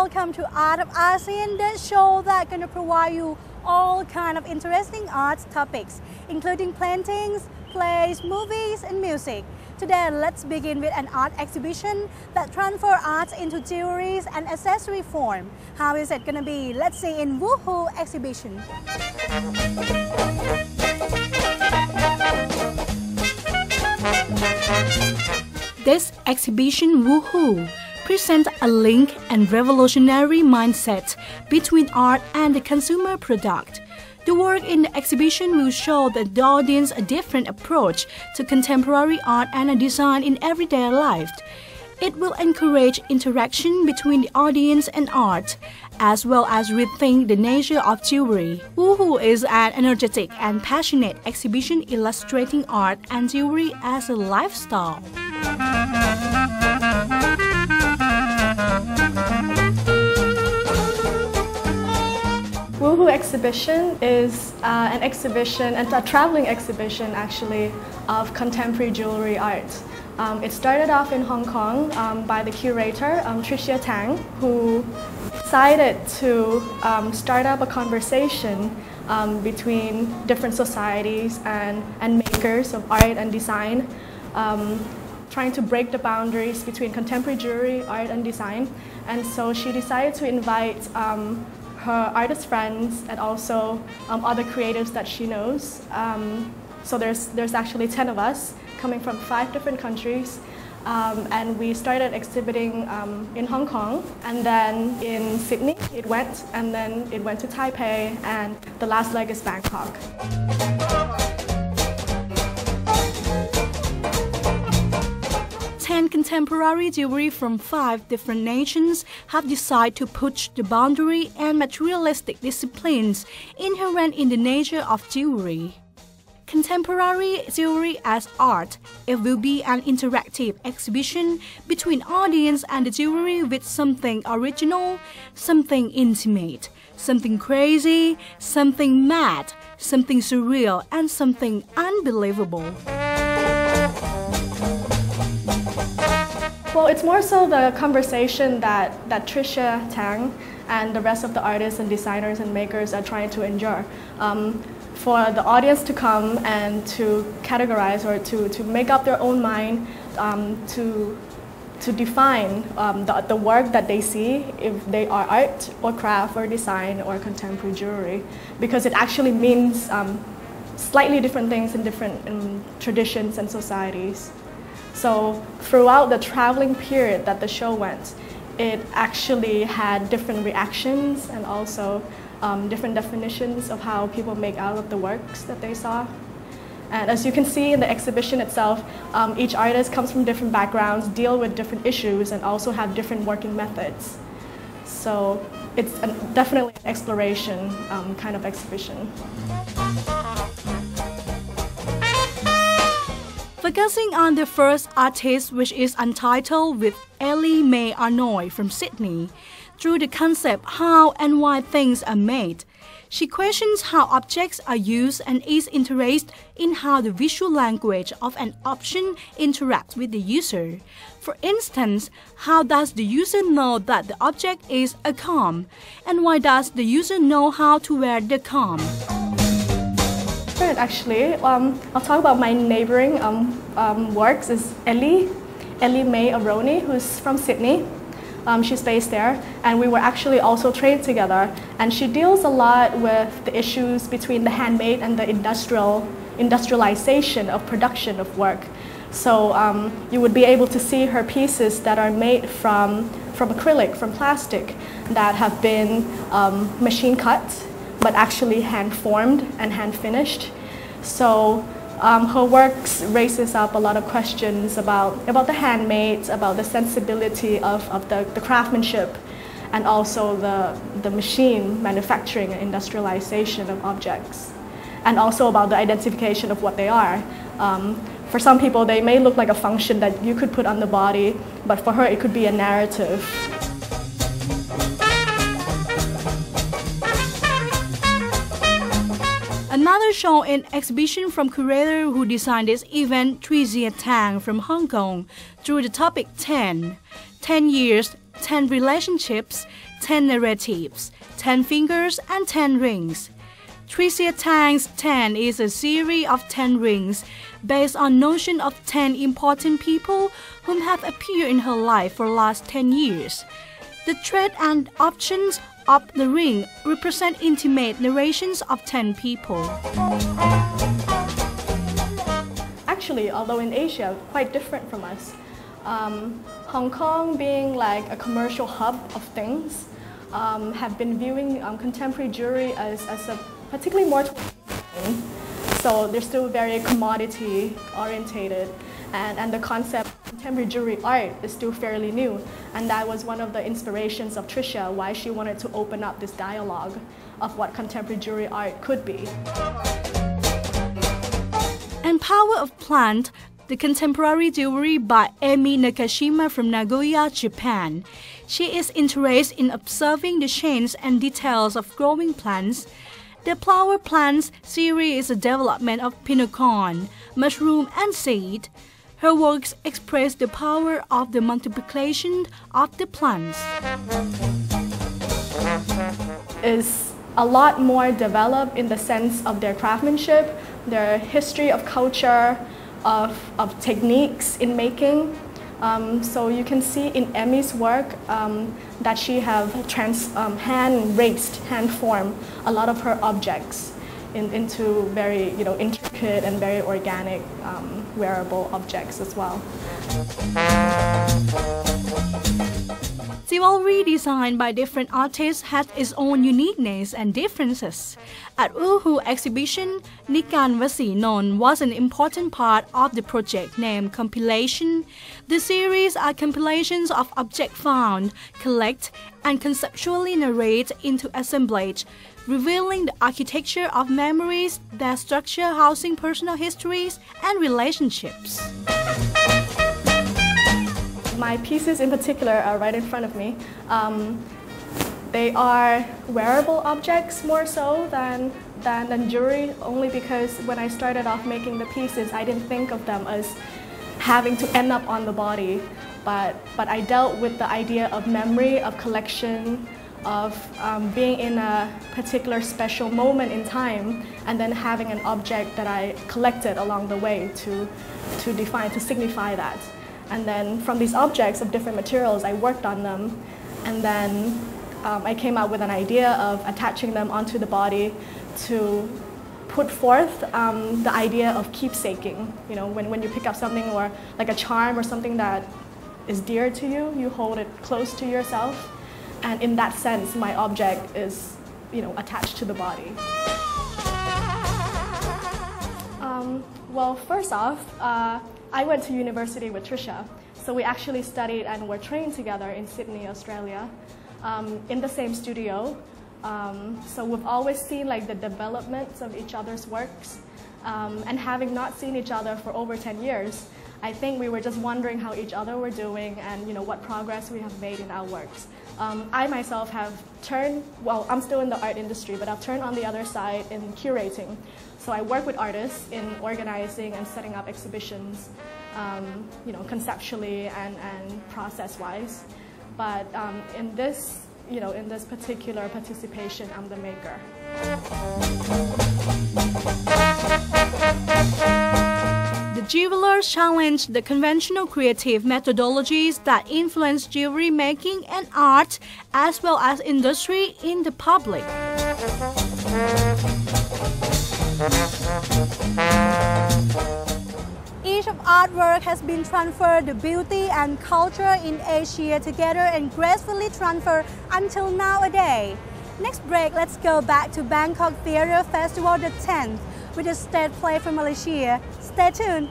welcome to Art of ASEAN, the show that's going to provide you all kind of interesting arts topics, including paintings, plays, movies, and music. Today, let's begin with an art exhibition that transfers arts into jewelry and accessory form. How is it going to be? Let's see in Woohoo exhibition. This exhibition, Woohoo, presents a link and revolutionary mindset between art and the consumer product. The work in the exhibition will show the audience a different approach to contemporary art and design in everyday life. It will encourage interaction between the audience and art, as well as rethink the nature of jewelry. Woohoo is an energetic and passionate exhibition illustrating art and jewelry as a lifestyle. Woohoo exhibition is an exhibition, and a traveling exhibition actually, of contemporary jewelry art. It started off in Hong Kong by the curator, Tricia Tang, who decided to start up a conversation between different societies and makers of art and design, trying to break the boundaries between contemporary jewelry, art and design. And so she decided to invite her artist friends and also other creatives that she knows. So there's actually 10 of us coming from 5 different countries. And we started exhibiting in Hong Kong, and then in Sydney it went, and then it went to Taipei, and the last leg is Bangkok. 10 contemporary jewelry from 5 different nations have decided to push the boundary and materialistic disciplines inherent in the nature of jewelry. Contemporary jewelry as art, it will be an interactive exhibition between audience and the jewelry with something original, something intimate, something crazy, something mad, something surreal, and something unbelievable. Well, it's more so the conversation that Tricia Tang and the rest of the artists and designers and makers are trying to endure. For the audience to come and to categorize or to make up their own mind, to define the work that they see, if they are art or craft or design or contemporary jewelry, because it actually means slightly different things in different traditions and societies. So throughout the traveling period that the show went, it actually had different reactions and also different definitions of how people make out of the works that they saw. And as you can see in the exhibition itself, each artist comes from different backgrounds, deal with different issues, and also have different working methods. So it's definitely an exploration kind of exhibition. Focusing on the first artist, which is untitled, with Ellie Mae Arnold from Sydney, through the concept how and why things are made. She questions how objects are used and is interested in how the visual language of an option interacts with the user. For instance, how does the user know that the object is a comb? And why does the user know how to wear the comb? Actually, I'll talk about my neighboring works. Is Ellie Mae Arnold, who's from Sydney. She's based there, and we were actually also trained together. And she deals a lot with the issues between the handmade and the industrialization of production of work. So you would be able to see her pieces that are made from acrylic, from plastic, that have been machine cut, but actually hand formed and hand finished. So her works raises up a lot of questions about the handmade, about the sensibility of the craftsmanship, and also the machine manufacturing and industrialization of objects, and also about the identification of what they are. For some people, they may look like a function that you could put on the body, but for her, it could be a narrative. Another show and exhibition from curator who designed this event, Tricia Tang from Hong Kong, through the topic 10. 10 years, 10 relationships, 10 narratives, 10 fingers, and 10 rings. Tricia Tang's 10 is a series of 10 rings based on notion of 10 important people whom have appeared in her life for the last 10 years. The thread and options of the ring represent intimate narrations of 10 people. Actually, although in Asia, quite different from us. Hong Kong being like a commercial hub of things, have been viewing contemporary jewelry as a particularly more so they're still very commodity orientated, and the concept of contemporary jewelry art is still fairly new, and that was one of the inspirations of Tricia, why she wanted to open up this dialogue of what contemporary jewelry art could be. And Power of Plant, the contemporary jewelry by Emi Nakashima from Nagoya, Japan. She is interested in observing the change and details of growing plants. The Flower Plants series is a development of pinnacorn, mushroom, and seed. Her works express the power of the multiplication of the plants. Is a lot more developed in the sense of their craftsmanship, their history of culture, of techniques in making. So you can see in Emi's work that she have hand-raised, hand-formed a lot of her objects into very intricate and very organic wearable objects as well. Jewelry designed by different artists has its own uniqueness and differences. At Wuhu exhibition, Nikan Vasinon was an important part of the project named Compilation. The series are compilations of objects found, collect, and conceptually narrate into assemblage, revealing the architecture of memories, their structure housing personal histories and relationships. My pieces in particular are right in front of me. They are wearable objects more so than jewelry, only because when I started off making the pieces, I didn't think of them as having to end up on the body, but I dealt with the idea of memory, of collection, of being in a particular special moment in time, and then having an object that I collected along the way to signify that. And then from these objects of different materials, I worked on them, and then I came up with an idea of attaching them onto the body to put forth the idea of keepsaking. When you pick up something or like a charm or something that is dear to you, you hold it close to yourself. And in that sense, my object is attached to the body. Well, first off, I went to university with Tricia, so we actually studied and were trained together in Sydney, Australia, in the same studio. So we've always seen the developments of each other's works, and having not seen each other for over 10 years, I think we were just wondering how each other were doing and what progress we have made in our works. I myself have turned, well, I'm still in the art industry, but I've turned on the other side in curating. So I work with artists in organizing and setting up exhibitions, conceptually and process-wise. But in this particular participation, I'm the maker. The jewelers challenged the conventional creative methodologies that influence jewelry making and art, as well as industry in the public. Each of artwork has been transferred the beauty and culture in Asia together and gracefully transferred until nowadays. Next break, let's go back to Bangkok Theatre Festival the 10th with a stage play from Malaysia. Stay tuned.